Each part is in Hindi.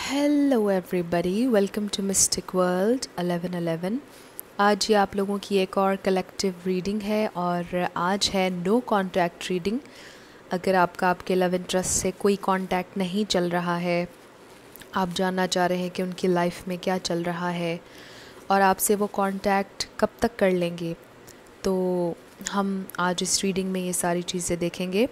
Hello everybody, welcome to mystic world 1111। आज ये आप लोगों की एक और कलेक्टिव रीडिंग है और आज है नो कांटेक्ट रीडिंग। अगर आपके लव इंटरेस्ट से कोई कांटेक्ट नहीं चल रहा है, आप जानना चाह रहे हैं कि उनकी लाइफ में क्या चल रहा है और आपसे वो कांटेक्ट कब तक कर लेंगे, तो हम आज इस रीडिंग में ये सारी चीज़ें देखेंगे।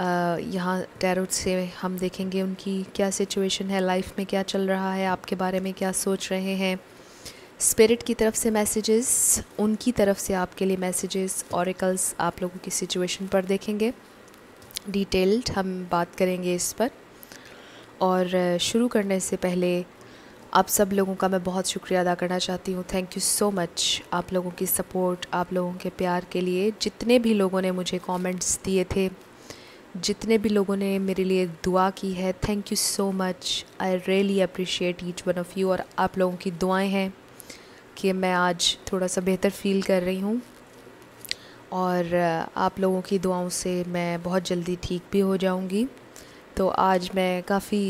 यहाँ टैरोट से हम देखेंगे उनकी क्या सिचुएशन है, लाइफ में क्या चल रहा है, आपके बारे में क्या सोच रहे हैं। स्पिरिट की तरफ से मैसेजेस, उनकी तरफ से आपके लिए मैसेजेस, ऑरेकल्स आप लोगों की सिचुएशन पर देखेंगे। डिटेल्ड हम बात करेंगे इस पर। और शुरू करने से पहले आप सब लोगों का मैं बहुत शुक्रिया अदा करना चाहती हूँ। थैंक यू सो मच आप लोगों की सपोर्ट, आप लोगों के प्यार के लिए। जितने भी लोगों ने मुझे कमेंट्स दिए थे, जितने भी लोगों ने मेरे लिए दुआ की है, thank you so much. I really appreciate each one of you. और आप लोगों की दुआएं हैं कि मैं आज थोड़ा सा बेहतर फ़ील कर रही हूँ और आप लोगों की दुआओं से मैं बहुत जल्दी ठीक भी हो जाऊँगी। तो आज मैं काफ़ी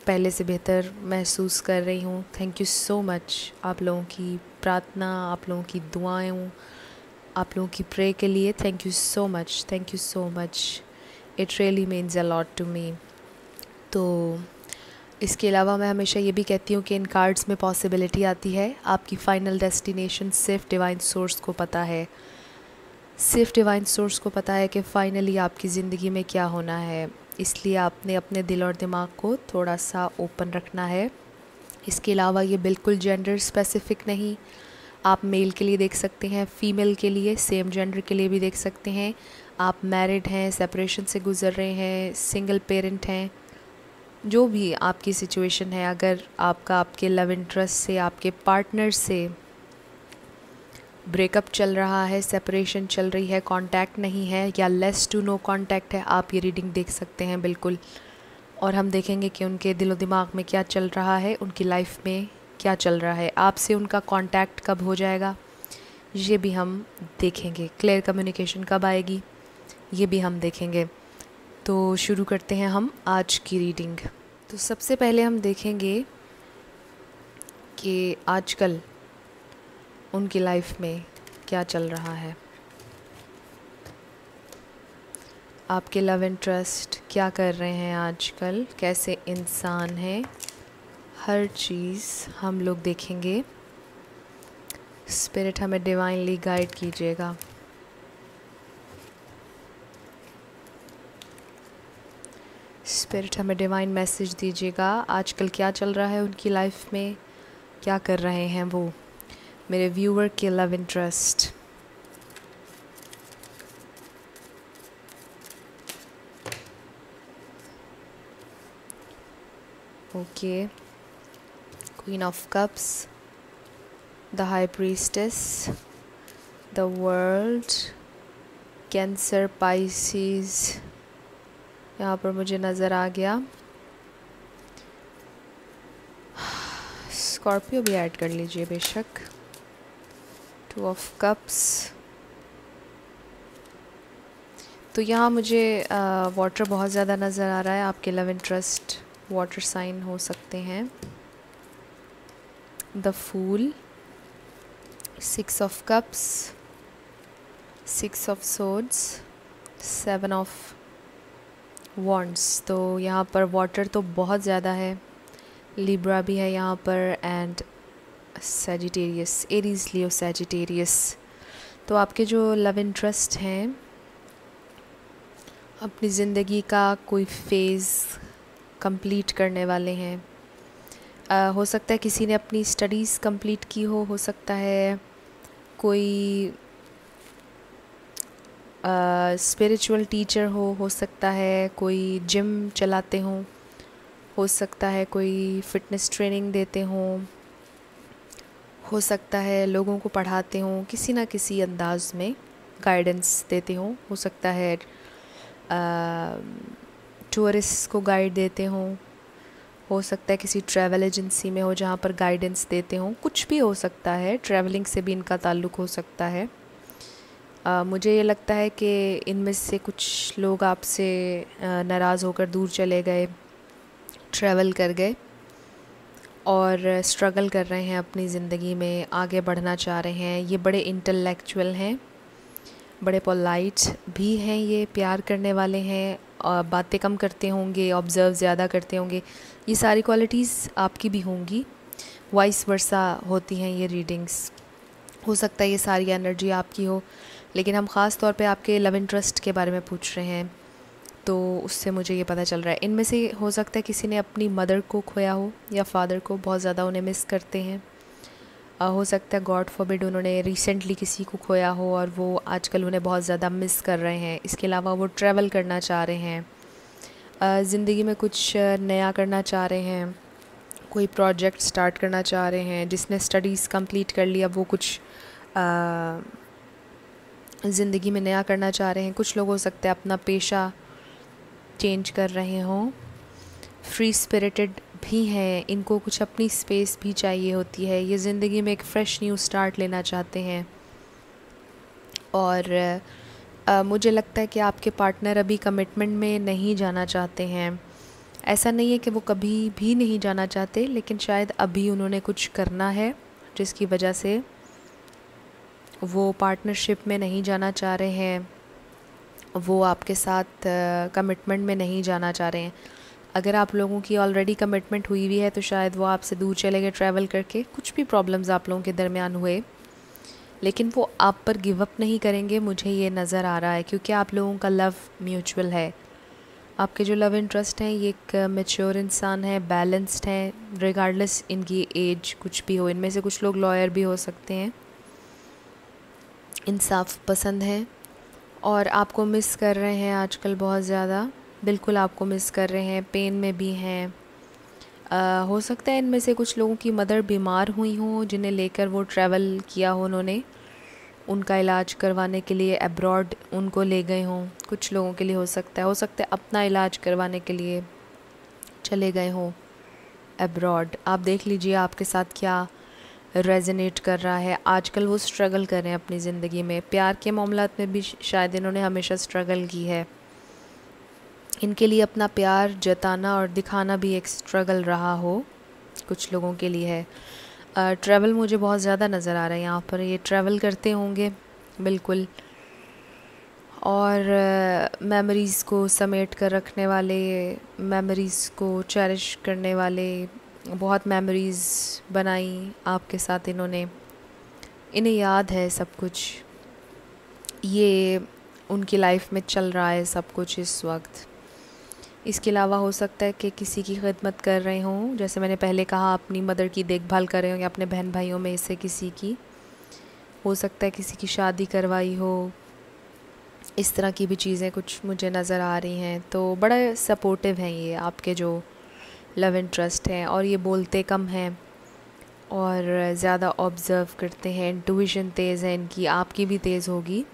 पहले से बेहतर महसूस कर रही हूँ। थैंक यू सो मच आप लोगों की प्रार्थना, आप लोगों की दुआएं, आप लोगों की प्रे के लिए। Thank you so much, thank you so much. It really means a lot to me. तो इसके अलावा मैं हमेशा ये भी कहती हूँ कि इन कार्ड्स में पॉसिबिलिटी आती है। आपकी फ़ाइनल डेस्टिनेशन सिर्फ डिवाइन सोर्स को पता है, सिर्फ डिवाइन सोर्स को पता है कि फ़ाइनली आपकी ज़िंदगी में क्या होना है। इसलिए आपने अपने दिल और दिमाग को थोड़ा सा ओपन रखना है। इसके अलावा ये बिल्कुल जेंडर स्पेसिफ़िक नहीं। आप मेल के लिए देख सकते हैं, फ़ीमेल के लिए, सेम जेंडर के लिए भी देख सकते हैं। आप मैरिड हैं, सेपरेशन से गुज़र रहे हैं, सिंगल पेरेंट हैं, जो भी आपकी सिचुएशन है, अगर आपके लव इंटरेस्ट से, आपके पार्टनर से ब्रेकअप चल रहा है, सेपरेशन चल रही है, कांटेक्ट नहीं है या लेस टू नो कांटेक्ट है, आप ये रीडिंग देख सकते हैं बिल्कुल। और हम देखेंगे कि उनके दिलो दिमाग में क्या चल रहा है, उनकी लाइफ में क्या चल रहा है, आपसे उनका कांटेक्ट कब हो जाएगा, ये भी हम देखेंगे। क्लियर कम्युनिकेशन कब आएगी, ये भी हम देखेंगे। तो शुरू करते हैं हम आज की रीडिंग। तो सबसे पहले हम देखेंगे कि आजकल उनकी लाइफ में क्या चल रहा है। आपके लव इंटरेस्ट क्या कर रहे हैं आजकल, कैसे इंसान हैं, हर चीज़ हम लोग देखेंगे। स्पिरिट हमें डिवाइनली गाइड कीजिएगा। स्पिरिट हमें डिवाइन मैसेज दीजिएगा। आजकल क्या चल रहा है उनकी लाइफ में, क्या कर रहे हैं वो, मेरे व्यूअर के love interest. Okay, queen of cups, the high priestess, the world, cancer, Pisces यहाँ पर मुझे नज़र आ गया। स्कॉर्पियो भी ऐड कर लीजिए बेशक। Two of cups. तो यहाँ मुझे वाटर बहुत ज़्यादा नज़र आ रहा है। आपके लव इंटरेस्ट वाटर साइन हो सकते हैं। The fool, six of cups, six of swords, seven of wands. तो यहाँ पर वाटर तो बहुत ज़्यादा है। लिब्रा भी है यहाँ पर and Sagittarius, Aries, Leo, Sagittarius. तो आपके जो लव इंटरेस्ट हैं अपनी ज़िंदगी का कोई फ़ेज़ कंप्लीट करने वाले हैं। हो सकता है किसी ने अपनी स्टडीज़ कंप्लीट की हो सकता है कोई स्पिरिचुअल टीचर हो सकता है कोई जिम चलाते हों, हो सकता है कोई फ़िटनेस ट्रेनिंग देते हों, हो सकता है लोगों को पढ़ाते हों, किसी ना किसी अंदाज में गाइडेंस देते हों, हो सकता है टूरिस्ट को गाइड देते हों, हो सकता है किसी ट्रैवल एजेंसी में हो जहाँ पर गाइडेंस देते हों, कुछ भी हो सकता है। ट्रैवलिंग से भी इनका ताल्लुक़ हो सकता है। मुझे ये लगता है कि इनमें से कुछ लोग आपसे नाराज़ होकर दूर चले गए, ट्रैवल कर गए, और स्ट्रगल कर रहे हैं अपनी ज़िंदगी में, आगे बढ़ना चाह रहे हैं। ये बड़े इंटेलेक्चुअल हैं, बड़े पोलाइट भी हैं, ये प्यार करने वाले हैं, और बातें कम करते होंगे, ऑब्ज़र्व ज़्यादा करते होंगे। ये सारी क्वालिटीज़ आपकी भी होंगी, वाइस वर्सा होती हैं ये रीडिंग्स। हो सकता है ये सारी एनर्जी आपकी हो, लेकिन हम ख़ास तौर पे आपके लव इंटरेस्ट के बारे में पूछ रहे हैं, तो उससे मुझे ये पता चल रहा है। इनमें से हो सकता है किसी ने अपनी मदर को खोया हो या फादर को, बहुत ज़्यादा उन्हें मिस करते हैं। हो सकता है गॉड फॉरबिड उन्होंने रिसेंटली किसी को खोया हो और वो आजकल उन्हें बहुत ज़्यादा मिस कर रहे हैं। इसके अलावा वो ट्रैवल करना चाह रहे हैं, ज़िंदगी में कुछ नया करना चाह रहे हैं, कोई प्रोजेक्ट स्टार्ट करना चाह रहे हैं। जिसने स्टडीज़ कंप्लीट कर लिया वो कुछ ज़िंदगी में नया करना चाह रहे हैं। कुछ लोग हो सकते हैं अपना पेशा चेंज कर रहे हों। फ्री स्पिरिटेड भी हैं, इनको कुछ अपनी स्पेस भी चाहिए होती है। ये ज़िंदगी में एक फ़्रेश न्यू स्टार्ट लेना चाहते हैं। और मुझे लगता है कि आपके पार्टनर अभी कमिटमेंट में नहीं जाना चाहते हैं। ऐसा नहीं है कि वो कभी भी नहीं जाना चाहते, लेकिन शायद अभी उन्होंने कुछ करना है जिसकी वजह से वो पार्टनरशिप में नहीं जाना चाह रहे हैं, वो आपके साथ कमिटमेंट में नहीं जाना चाह रहे हैं। अगर आप लोगों की ऑलरेडी कमिटमेंट हुई हुई है तो शायद वो आपसे दूर चले गए ट्रैवल करके, कुछ भी प्रॉब्लम्स आप लोगों के दरमियान हुए, लेकिन वो आप पर गिव अप नहीं करेंगे, मुझे ये नज़र आ रहा है, क्योंकि आप लोगों का लव म्यूचुअल है। आपके जो लव इंटरेस्ट हैं ये एक मैच्योर इंसान है, बैलेंस्ड है, रिगार्डलेस इनकी एज कुछ भी हो। इनमें से कुछ लोग लॉयर भी हो सकते हैं, इंसाफ पसंद हैं और आपको मिस कर रहे हैं आजकल बहुत ज़्यादा। बिल्कुल आपको मिस कर रहे हैं, पेन में भी हैं। हो सकता है इनमें से कुछ लोगों की मदर बीमार हुई हों, जिन्हें लेकर वो ट्रैवल किया हो उन्होंने, उनका इलाज करवाने के लिए अब्रॉड उनको ले गए हों। कुछ लोगों के लिए हो सकता है अपना इलाज करवाने के लिए चले गए हों अब्रॉड। आप देख लीजिए आपके साथ क्या रेजोनेट कर रहा है। आजकल वो स्ट्रगल कर रहे हैं अपनी ज़िंदगी में, प्यार के मामलात में भी शायद इन्होंने हमेशा स्ट्रगल की है। इनके लिए अपना प्यार जताना और दिखाना भी एक स्ट्रगल रहा हो, कुछ लोगों के लिए है। ट्रैवल मुझे बहुत ज़्यादा नज़र आ रहा है यहाँ पर, ये ट्रैवल करते होंगे बिल्कुल, और मेमोरीज़ को समेट कर रखने वाले, मेमोरीज़ को चेरिश करने वाले, बहुत मेमोरीज़ बनाई आपके साथ इन्होंने, इन्हें याद है सब कुछ, ये उनकी लाइफ में चल रहा है सब कुछ इस वक्त। इसके अलावा हो सकता है कि किसी की खिदमत कर रहे हों, जैसे मैंने पहले कहा अपनी मदर की देखभाल कर रहे हों, या अपने बहन भाइयों में से किसी की, हो सकता है किसी की शादी करवाई हो। इस तरह की भी चीज़ें कुछ मुझे नज़र आ रही हैं। तो बड़ा सपोर्टिव हैं ये आपके जो लव इंटरेस्ट हैं, और ये बोलते कम हैं और ज़्यादा ऑब्ज़र्व करते हैं। इंट्यूशन तेज़ है इनकी, आपकी भी तेज़ होगी,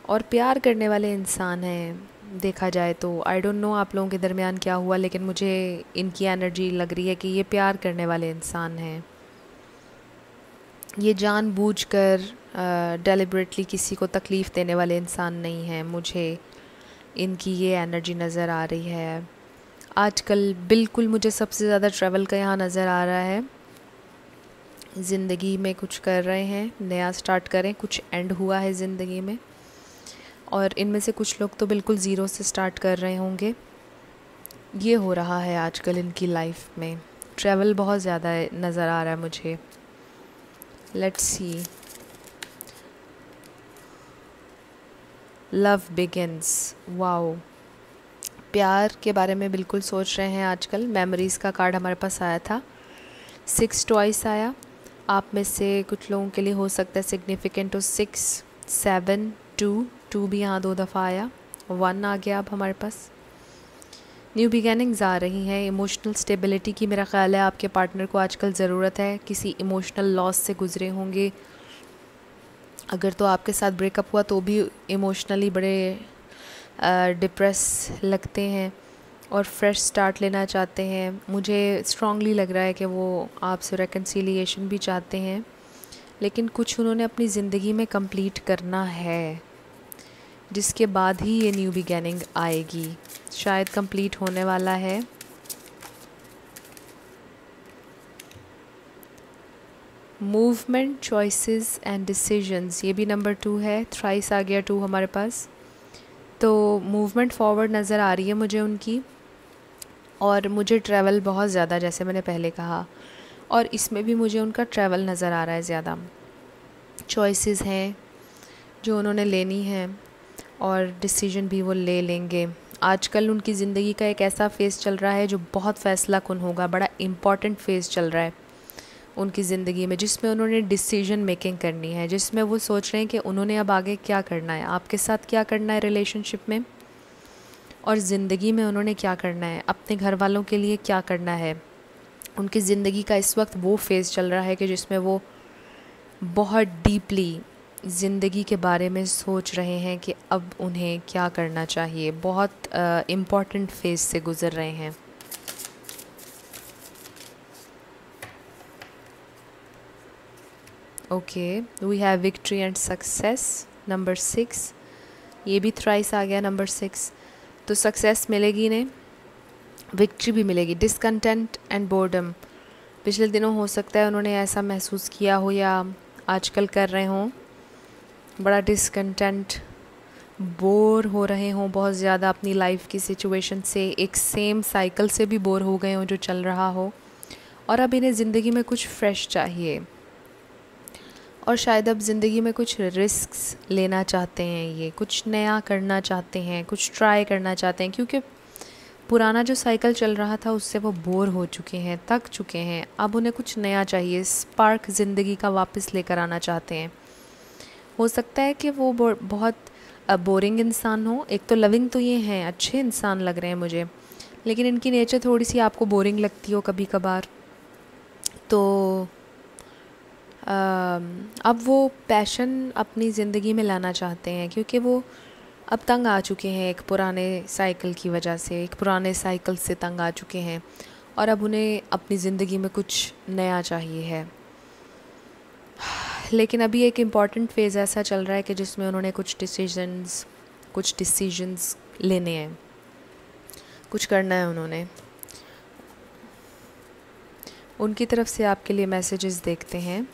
और प्यार करने वाले इंसान हैं देखा जाए तो। आई डोंट नो आप लोगों के दरमियान क्या हुआ, लेकिन मुझे इनकी एनर्जी लग रही है कि ये प्यार करने वाले इंसान हैं। ये जानबूझकर डेलिबरेटली किसी को तकलीफ़ देने वाले इंसान नहीं हैं, मुझे इनकी ये एनर्जी नज़र आ रही है। आजकल बिल्कुल मुझे सबसे ज़्यादा ट्रैवल का यहाँ नज़र आ रहा है। ज़िंदगी में कुछ कर रहे हैं, नया स्टार्ट करें, कुछ एंड हुआ है ज़िंदगी में, और इनमें से कुछ लोग तो बिल्कुल ज़ीरो से स्टार्ट कर रहे होंगे। ये हो रहा है आजकल इनकी लाइफ में, ट्रैवल बहुत ज़्यादा नज़र आ रहा है मुझे। Let's see, love begins, wow, प्यार के बारे में बिल्कुल सोच रहे हैं आजकल। मेमोरीज़ का कार्ड हमारे पास आया था, 6 ट्वाइस आया। आप में से कुछ लोगों के लिए हो सकता है सिग्निफिकेंट हो 6, 7, 2 भी यहाँ 2 दफ़ा आया, 1 आ गया अब हमारे पास। न्यू बिगनिंग्स आ रही हैं, इमोशनल स्टेबिलिटी की मेरा ख़्याल है आपके पार्टनर को आजकल ज़रूरत है। किसी इमोशनल लॉस से गुज़रे होंगे, अगर तो आपके साथ ब्रेकअप हुआ तो भी इमोशनली बड़े डिप्रेस लगते हैं और फ्रेश स्टार्ट लेना चाहते हैं। मुझे स्ट्रांगली लग रहा है कि वो आपसे रेकन्सिलिएशन भी चाहते हैं, लेकिन कुछ उन्होंने अपनी ज़िंदगी में कंप्लीट करना है, जिसके बाद ही ये न्यू बिगिनिंग आएगी। शायद कंप्लीट होने वाला है। मूवमेंट, चॉइसेस एंड डिसीजंस, ये भी नंबर 2 है, थ्राइस आ गया 2 हमारे पास। तो मूवमेंट फॉरवर्ड नज़र आ रही है मुझे उनकी, और मुझे ट्रैवल बहुत ज़्यादा, जैसे मैंने पहले कहा, और इसमें भी मुझे उनका ट्रैवल नज़र आ रहा है ज़्यादा। चॉइसेस हैं जो उन्होंने लेनी है, और डिसीजन भी वो ले लेंगे। आजकल उनकी ज़िंदगी का एक ऐसा फ़ेज़ चल रहा है जो बहुत फ़ैसला कुन होगा, बड़ा इम्पॉर्टेंट फ़ेज़ चल रहा है उनकी ज़िंदगी में, जिसमें उन्होंने डिसीजन मेकिंग करनी है, जिसमें वो सोच रहे हैं कि उन्होंने अब आगे क्या करना है, आपके साथ क्या करना है रिलेशनशिप में, और ज़िंदगी में उन्होंने क्या करना है, अपने घर वालों के लिए क्या करना है। उनकी ज़िंदगी का इस वक्त वो फेज़ चल रहा है कि जिसमें वो बहुत डीपली ज़िंदगी के बारे में सोच रहे हैं कि अब उन्हें क्या करना चाहिए। बहुत इम्पॉर्टेंट फेज़ से गुज़र रहे हैं। Okay, we have victory and success, number 6, ये भी थ्राइस आ गया नंबर 6। तो सक्सेस मिलेगी इन्हें, विक्ट्री भी मिलेगी। डिसकंटेंट एंड बोर्डम, पिछले दिनों हो सकता है उन्होंने ऐसा महसूस किया हो या आजकल कर रहे हों, बड़ा डिसकंटेंट, बोर हो रहे हों बहुत ज़्यादा अपनी लाइफ की सिचुएशन से, एक सेम साइकिल से भी बोर हो गए हों जो चल रहा हो, और अब इन्हें ज़िंदगी में कुछ फ्रेश चाहिए, और शायद अब ज़िंदगी में कुछ रिस्क्स लेना चाहते हैं, ये कुछ नया करना चाहते हैं, कुछ ट्राई करना चाहते हैं, क्योंकि पुराना जो साइकिल चल रहा था उससे वो बोर हो चुके हैं, थक चुके हैं। अब उन्हें कुछ नया चाहिए, स्पार्क ज़िंदगी का वापस लेकर आना चाहते हैं। हो सकता है कि वो बहुत बोरिंग इंसान हो, एक तो लविंग तो ये हैं, अच्छे इंसान लग रहे हैं मुझे, लेकिन इनकी नेचर थोड़ी सी आपको बोरिंग लगती हो कभी कभार। तो अब वो पैशन अपनी ज़िंदगी में लाना चाहते हैं, क्योंकि वो अब तंग आ चुके हैं एक पुराने साइकिल की वजह से, एक पुराने साइकिल से तंग आ चुके हैं, और अब उन्हें अपनी ज़िंदगी में कुछ नया चाहिए है। लेकिन अभी एक इम्पॉर्टेंट फ़ेज़ ऐसा चल रहा है कि जिसमें उन्होंने कुछ डिसीजंस लेने हैं, कुछ करना है उन्होंने। उनकी तरफ से आपके लिए मैसेजेस देखते हैं।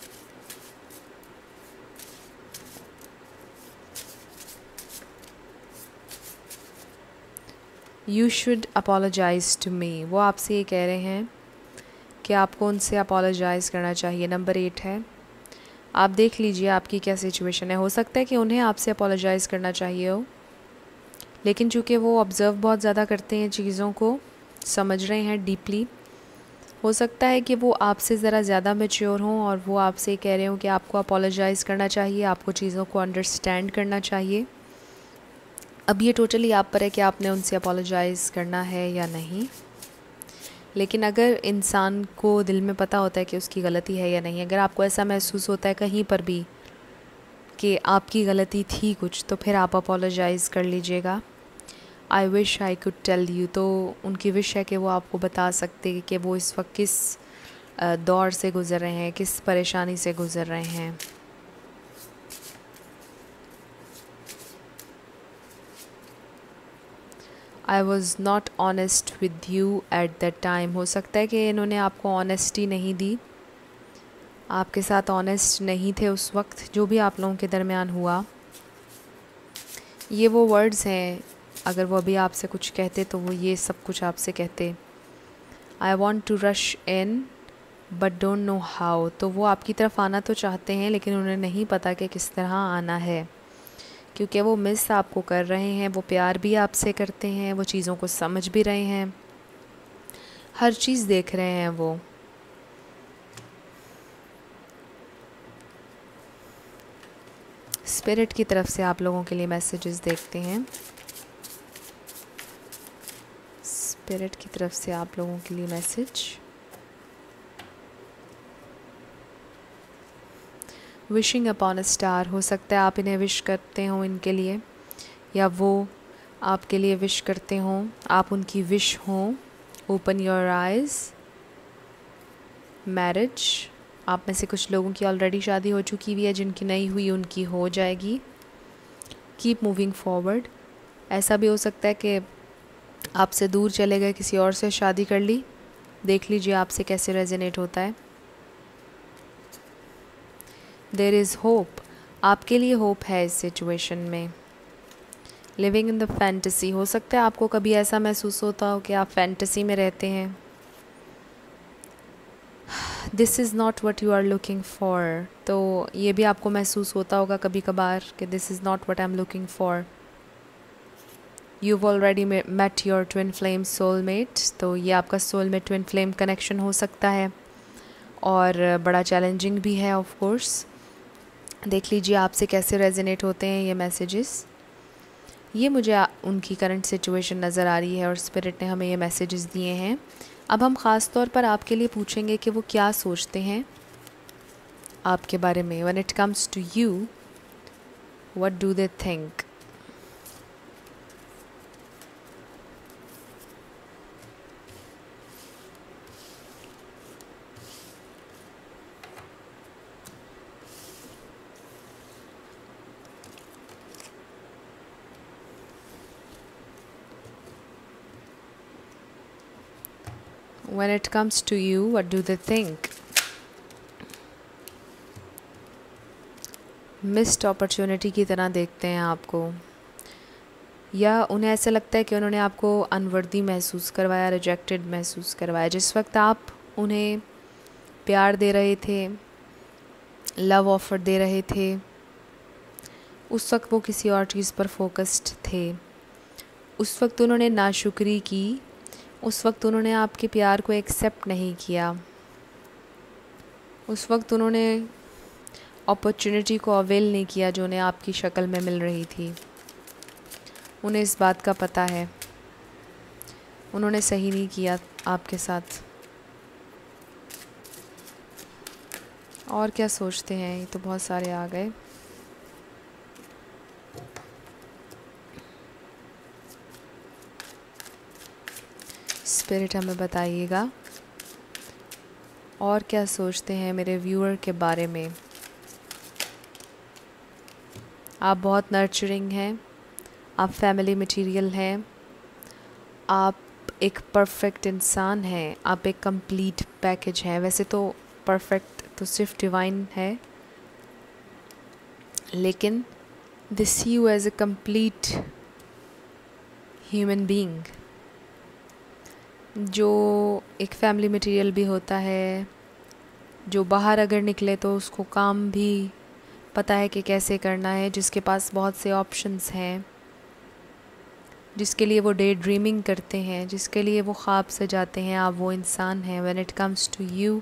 You should apologise to me, वो आपसे ये कह रहे हैं कि आपको उनसे अपोलोजाइज़ करना चाहिए। नंबर 8 है, आप देख लीजिए आपकी क्या सिचुएशन है। हो सकता है कि उन्हें आपसे अपोलोजाइज़ करना चाहिए हो, लेकिन चूँकि वो ऑब्ज़र्व बहुत ज़्यादा करते हैं, चीज़ों को समझ रहे हैं डीपली, हो सकता है कि वो आपसे ज़रा ज़्यादा मैच्योर हों और वो आपसे कह रहे हों कि आपको अपोलोजाइज़ करना चाहिए, आपको चीज़ों को अंडरस्टैंड करना चाहिए। अब ये टोटली आप पर है कि आपने उनसे अपोलोजाइज़ करना है या नहीं। लेकिन अगर इंसान को दिल में पता होता है कि उसकी गलती है या नहीं, अगर आपको ऐसा महसूस होता है कहीं पर भी कि आपकी गलती थी कुछ, तो फिर आप अपोलोजाइज़ कर लीजिएगा। I wish I could tell you, तो उनकी विश है कि वो आपको बता सकते कि वो इस वक्त किस दौर से गुज़र रहे हैं, किस परेशानी से गुज़र रहे हैं। I was not honest with you at that time, हो सकता है कि इन्होंने आपको ऑनेस्टी नहीं दी, आपके साथ ऑनेस्ट नहीं थे उस वक्त, जो भी आप लोगों के दरमियान हुआ। ये वो वर्ड्स हैं, अगर वो अभी आपसे कुछ कहते तो वो ये सब कुछ आपसे कहते। I want to rush in but don't know how, तो वो आपकी तरफ आना तो चाहते हैं, लेकिन उन्हें नहीं पता कि किस तरह आना है, क्योंकि वो मिस आपको कर रहे हैं, वो प्यार भी आपसे करते हैं, वो चीज़ों को समझ भी रहे हैं, हर चीज़ देख रहे हैं वो। स्पिरिट की तरफ से आप लोगों के लिए मैसेजेस देखते हैं। स्पिरिट की तरफ से आप लोगों के लिए message, wishing upon a star, हो सकता है आप इन्हें विश करते हों इनके लिए, या वो आपके लिए विश करते हों, आप उनकी विश हों। ओपन योर आइज़, मैरिज, आप में से कुछ लोगों की ऑलरेडी शादी हो चुकी हुई है, जिनकी नहीं हुई उनकी हो जाएगी। कीप मूविंग फॉरवर्ड, ऐसा भी हो सकता है कि आपसे दूर चले गए, किसी और से शादी कर ली, देख लीजिए आपसे कैसे रेजोनेट होता है। देयर इज़ होप, आपके लिए होप है इस सिचुएशन में। लिविंग इन द फैंटेसी, हो सकता है आपको कभी ऐसा महसूस होता हो कि आप फैंटेसी में रहते हैं। This is not what you are looking for, तो ये भी आपको महसूस होता होगा कभी कभार कि this is not what I am looking for. You've already met your twin flame soulmate, तो ये आपका soulmate twin flame connection हो सकता है और बड़ा चैलेंजिंग भी है ऑफ कोर्स। देख लीजिए आपसे कैसे रेजोनेट होते हैं ये मैसेजेस। ये मुझे उनकी करंट सिचुएशन नज़र आ रही है और स्पिरिट ने हमें ये मैसेजेस दिए हैं। अब हम ख़ास तौर पर आपके लिए पूछेंगे कि वो क्या सोचते हैं आपके बारे में। When it comes to you, what do they think? When it comes to you, what do they think? Missed opportunity की तरह देखते हैं आपको, या उन्हें ऐसा लगता है कि उन्होंने आपको अनवर्दी महसूस करवाया, रिजेक्टेड महसूस करवाया। जिस वक्त आप उन्हें प्यार दे रहे थे, लव ऑफ़र दे रहे थे, उस वक्त वो किसी और चीज़ पर फोकस्ड थे। उस वक्त उन्होंने नाशुक्री की, उस वक्त उन्होंने आपके प्यार को एक्सेप्ट नहीं किया, उस वक्त उन्होंने अपॉर्चुनिटी को अवेल नहीं किया जो उन्हें आपकी शक्ल में मिल रही थी। उन्हें इस बात का पता है, उन्होंने सही नहीं किया आपके साथ। और क्या सोचते हैं, ये तो बहुत सारे आ गए। स्पिरिट हमें बताइएगा और क्या सोचते हैं मेरे व्यूअर के बारे में। आप बहुत नर्चरिंग हैं, आप फैमिली मटेरियल हैं, आप एक परफेक्ट इंसान हैं, आप एक कंप्लीट पैकेज हैं। वैसे तो परफेक्ट तो सिर्फ डिवाइन है, लेकिन they see you as a complete human being, जो एक फैमिली मटेरियल भी होता है, जो बाहर अगर निकले तो उसको काम भी पता है कि कैसे करना है, जिसके पास बहुत से ऑप्शंस हैं, जिसके लिए वो डे ड्रीमिंग करते हैं, जिसके लिए वो ख्वाब सजाते हैं, आप वो इंसान हैं। When it comes to you,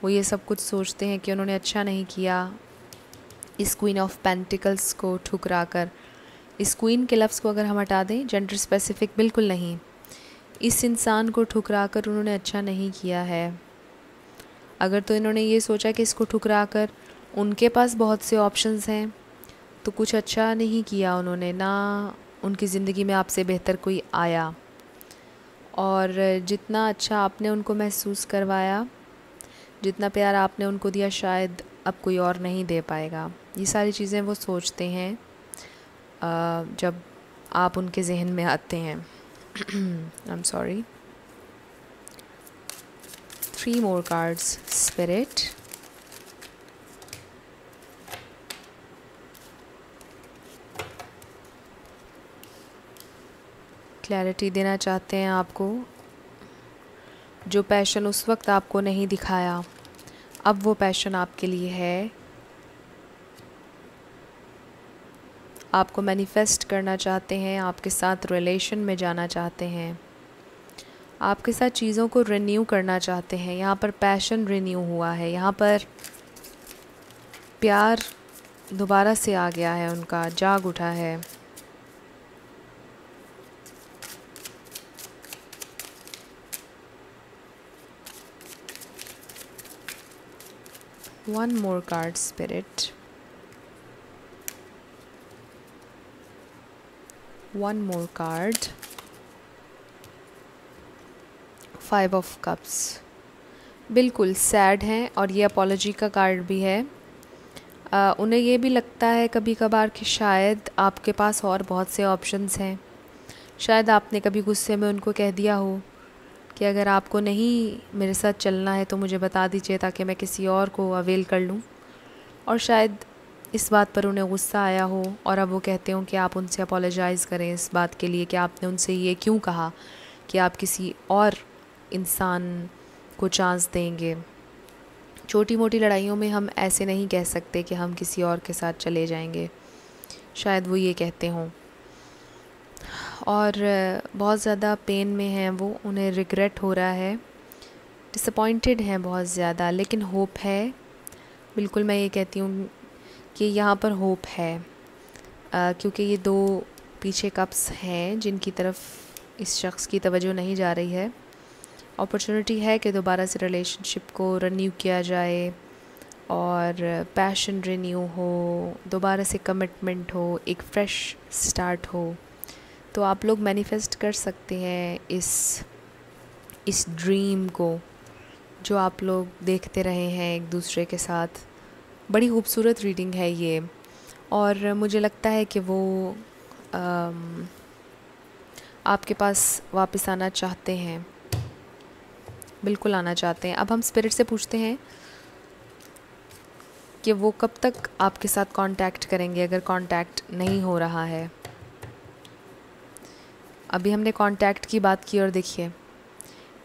वो ये सब कुछ सोचते हैं कि उन्होंने अच्छा नहीं किया इस क्वीन ऑफ पेंटिकल्स को ठुकरा कर। इस क्वीन के लफ्ज़ को अगर हम हटा दें, जेंडर स्पेसिफिक बिल्कुल नहीं, इस इंसान को ठुकरा कर उन्होंने अच्छा नहीं किया है। अगर तो इन्होंने ये सोचा कि इसको ठुकरा कर उनके पास बहुत से ऑप्शंस हैं, तो कुछ अच्छा नहीं किया उन्होंने, ना उनकी ज़िंदगी में आपसे बेहतर कोई आया। और जितना अच्छा आपने उनको महसूस करवाया, जितना प्यार आपने उनको दिया, शायद अब कोई और नहीं दे पाएगा। ये सारी चीज़ें वो सोचते हैं जब आप उनके जहन में आते हैं। I am sorry. 3 more cards, Spirit. Clarity देना चाहते हैं आपको। जो पैशन उस वक्त आपको नहीं दिखाया, अब वो पैशन आपके लिए है। आपको मैनिफेस्ट करना चाहते हैं, आपके साथ रिलेशन में जाना चाहते हैं, आपके साथ चीज़ों को रिन्यू करना चाहते हैं। यहाँ पर पैशन रिन्यू हुआ है, यहाँ पर प्यार दोबारा से आ गया है, उनका जाग उठा है। One more card, Spirit. One more card. 5 of Cups. बिल्कुल सैड हैं और ये अपॉलॉजी का कार्ड भी है। उन्हें ये भी लगता है कभी कभार कि शायद आपके पास और बहुत से ऑप्शंस हैं। शायद आपने कभी गुस्से में उनको कह दिया हो कि अगर आपको नहीं मेरे साथ चलना है तो मुझे बता दीजिए, ताकि मैं किसी और को अवेल कर लूँ। और शायद इस बात पर उन्हें गुस्सा आया हो और अब वो कहते हो कि आप उनसे अपोलोजाइज़ करें इस बात के लिए कि आपने उनसे ये क्यों कहा कि आप किसी और इंसान को चांस देंगे। छोटी मोटी लड़ाइयों में हम ऐसे नहीं कह सकते कि हम किसी और के साथ चले जाएंगे, शायद वो ये कहते हों। और बहुत ज़्यादा पेन में हैं वो, उन्हें रिग्रेट हो रहा है, डिसअपॉइंटेड हैं बहुत ज़्यादा, लेकिन होप है। बिल्कुल मैं ये कहती हूँ कि यहाँ पर होप है, क्योंकि ये दो पीछे कप्स हैं जिनकी तरफ इस शख्स की तवज्जो नहीं जा रही है। अपॉर्चुनिटी है कि दोबारा से रिलेशनशिप को रिन्यू किया जाए और पैशन रिन्यू हो, दोबारा से कमिटमेंट हो, एक फ़्रेश स्टार्ट हो। तो आप लोग मैनिफेस्ट कर सकते हैं इस ड्रीम को जो आप लोग देखते रहे हैं एक दूसरे के साथ। बड़ी खूबसूरत रीडिंग है ये, और मुझे लगता है कि वो आपके पास वापस आना चाहते हैं, बिल्कुल आना चाहते हैं। अब हम स्पिरिट से पूछते हैं कि वो कब तक आपके साथ कांटेक्ट करेंगे अगर कांटेक्ट नहीं हो रहा है। अभी हमने कांटेक्ट की बात की और देखिए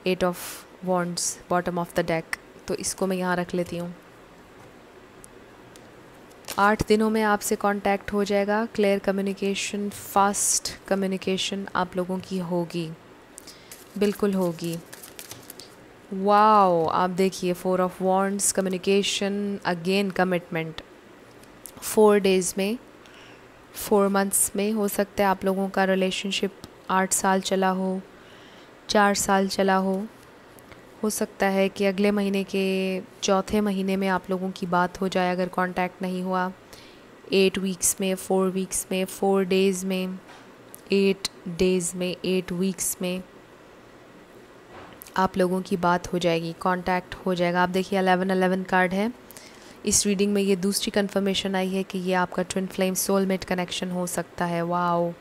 8 of wands bottom of the deck, तो इसको मैं यहाँ रख लेती हूँ। 8 दिनों में आपसे कांटेक्ट हो जाएगा। क्लियर कम्युनिकेशन, फास्ट कम्युनिकेशन आप लोगों की होगी, बिल्कुल होगी। वाओ, आप देखिए 4 of wands, communication, again commitment. 4 days में, 4 मंथ्स में हो सकता है आप लोगों का रिलेशनशिप 8 साल चला हो, 4 साल चला हो सकता है कि अगले महीने के चौथे महीने में आप लोगों की बात हो जाए अगर कांटेक्ट नहीं हुआ। 8 वीक्स में, 4 वीक्स में, 4 डेज़ में, 8 डेज़ में, 8 वीक्स में आप लोगों की बात हो जाएगी, कांटेक्ट हो जाएगा। आप देखिए 11-11 कार्ड है इस रीडिंग में। ये दूसरी कंफर्मेशन आई है कि ये आपका ट्विन फ्लेम सोलमेट कनेक्शन हो सकता है। वाओ,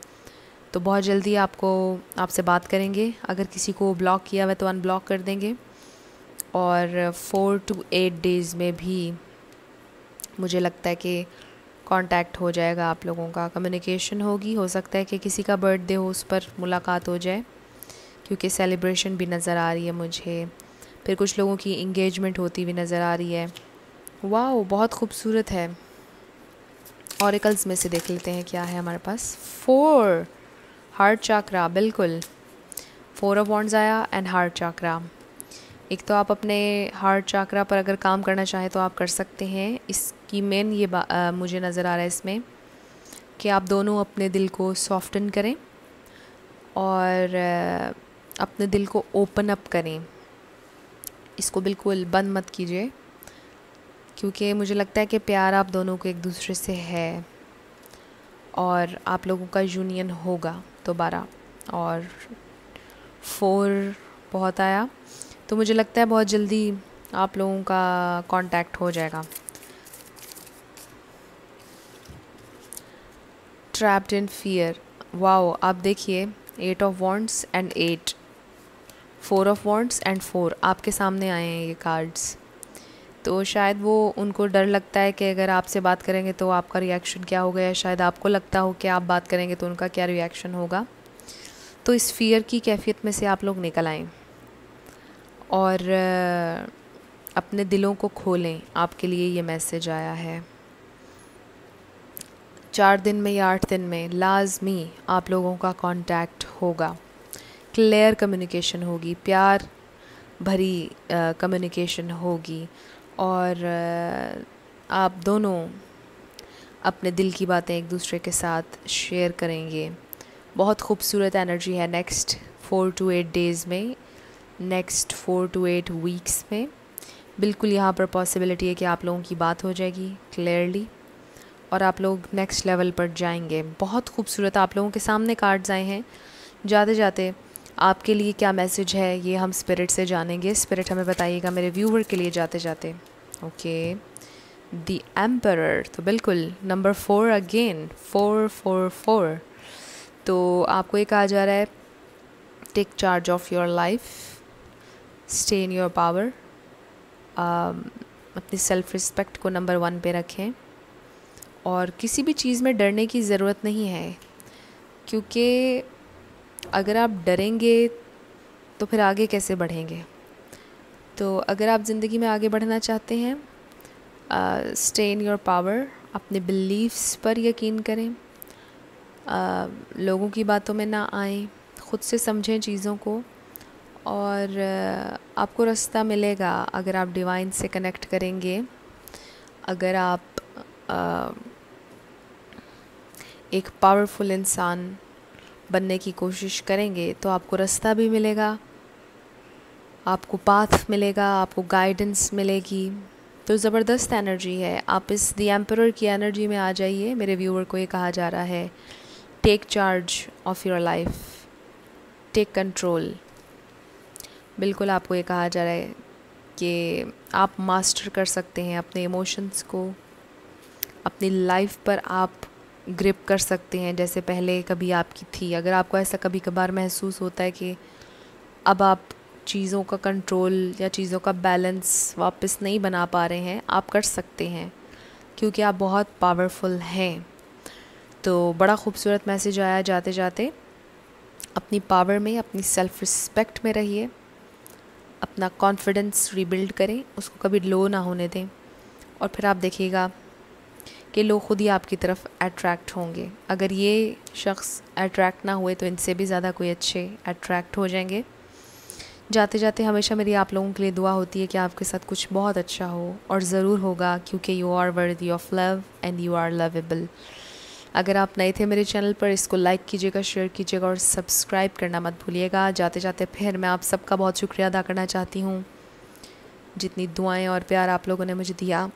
तो बहुत जल्दी आपसे बात करेंगे। अगर किसी को ब्लॉक किया हुआ तो अनब्लॉक कर देंगे, और 4 to 8 डेज़ में भी मुझे लगता है कि कांटेक्ट हो जाएगा आप लोगों का, कम्युनिकेशन होगी। हो सकता है कि किसी का बर्थडे हो, उस पर मुलाकात हो जाए, क्योंकि सेलिब्रेशन भी नज़र आ रही है मुझे। फिर कुछ लोगों की इंगेजमेंट होती हुई नज़र आ रही है। वाओ, बहुत खूबसूरत है। ऑरिकल्स में से देख लेते हैं क्या है हमारे पास। 4 हार्ट चाक्रा, बिल्कुल 4 ऑफ वॉन्ड्स आया एंड हार्ट चाक्रा। एक तो आप अपने हार्ट चाक्रा पर अगर काम करना चाहें तो आप कर सकते हैं। इसकी मेन ये मुझे नज़र आ रहा है इसमें कि आप दोनों अपने दिल को सॉफ्टन करें और अपने दिल को ओपन अप करें। इसको बिल्कुल बंद मत कीजिए, क्योंकि मुझे लगता है कि प्यार आप दोनों को एक दूसरे से है और आप लोगों का यूनियन होगा दोबारा। और 4 बहुत आया, तो मुझे लगता है बहुत जल्दी आप लोगों का कांटेक्ट हो जाएगा। ट्रैप्ड इन फियर, वाओ, आप देखिए 8 of wands and 8, 4 of wands and 4 आपके सामने आए हैं ये कार्ड्स। तो शायद वो उनको डर लगता है कि अगर आपसे बात करेंगे तो आपका रिएक्शन क्या होगा, या शायद आपको लगता हो कि आप बात करेंगे तो उनका क्या रिएक्शन होगा। तो इस फियर की कैफियत में से आप लोग निकल आएँ और अपने दिलों को खोलें। आपके लिए ये मैसेज आया है। 4 दिन में या 8 दिन में लाजमी आप लोगों का कांटेक्ट होगा। क्लियर कम्युनिकेशन होगी, प्यार भरी कम्युनिकेशन होगी, और आप दोनों अपने दिल की बातें एक दूसरे के साथ शेयर करेंगे। बहुत खूबसूरत एनर्जी है नेक्स्ट 4 to 8 डेज़ में, नेक्स्ट 4 to 8 वीक्स में। बिल्कुल यहाँ पर पॉसिबिलिटी है कि आप लोगों की बात हो जाएगी क्लियरली और आप लोग नेक्स्ट लेवल पर जाएंगे। बहुत खूबसूरत आप लोगों के सामने कार्ड्स आए हैं। जाते जाते आपके लिए क्या मैसेज है ये हम स्पिरिट से जानेंगे। स्पिरिट हमें बताइएगा मेरे व्यूवर के लिए जाते जाते। ओके, द एम्परर, तो बिल्कुल नंबर 4 अगेन, 444। तो आपको ये कहा जा रहा है take charge of your life, stay in your power, अपनी सेल्फ़ रिस्पेक्ट को नंबर 1 पे रखें और किसी भी चीज़ में डरने की ज़रूरत नहीं है, क्योंकि अगर आप डरेंगे तो फिर आगे कैसे बढ़ेंगे। तो अगर आप ज़िंदगी में आगे बढ़ना चाहते हैं, स्टे इन योर पावर, अपने बिलीव्स पर यकीन करें, लोगों की बातों में ना आएं, ख़ुद से समझें चीज़ों को और आपको रास्ता मिलेगा अगर आप डिवाइन से कनेक्ट करेंगे। अगर आप एक पावरफुल इंसान बनने की कोशिश करेंगे तो आपको रास्ता भी मिलेगा, आपको पाथ मिलेगा, आपको गाइडेंस मिलेगी। तो ज़बरदस्त एनर्जी है। आप इस द एम्परर की एनर्जी में आ जाइए। मेरे व्यूअर को ये कहा जा रहा है, take charge of your life, take control. बिल्कुल आपको ये कहा जा रहा है कि आप मास्टर कर सकते हैं अपने इमोशंस को, अपनी लाइफ पर आप ग्रिप कर सकते हैं जैसे पहले कभी आपकी थी। अगर आपको ऐसा कभी कभार महसूस होता है कि अब आप चीज़ों का कंट्रोल या चीज़ों का बैलेंस वापस नहीं बना पा रहे हैं, आप कर सकते हैं, क्योंकि आप बहुत पावरफुल हैं। तो बड़ा खूबसूरत मैसेज आया जाते जाते। अपनी पावर में, अपनी सेल्फ़ रिस्पेक्ट में रहिए, अपना कॉन्फिडेंस रीबिल्ड करें, उसको कभी लो ना होने दें और फिर आप देखिएगा कि लोग खुद ही आपकी तरफ अट्रैक्ट होंगे। अगर ये शख्स अट्रैक्ट ना हुए तो इनसे भी ज़्यादा कोई अच्छे अट्रैक्ट हो जाएंगे। जाते जाते हमेशा मेरी आप लोगों के लिए दुआ होती है कि आपके साथ कुछ बहुत अच्छा हो, और ज़रूर होगा, क्योंकि you are worthy of love and you are lovable. अगर आप नए थे मेरे चैनल पर, इसको लाइक कीजिएगा, शेयर कीजिएगा और सब्सक्राइब करना मत भूलिएगा। जाते जाते फिर मैं आप सबका बहुत शुक्रिया अदा करना चाहती हूँ, जितनी दुआएं और प्यार आप लोगों ने मुझे दिया।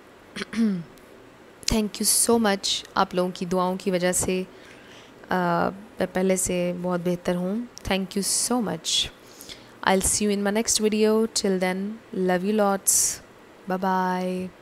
Thank you so much. आप लोगों की दुआओं की वजह से मैं पहले से बहुत बेहतर हूँ। Thank you so much. I'll see you in my next video. Till then, love you lots. Bye bye.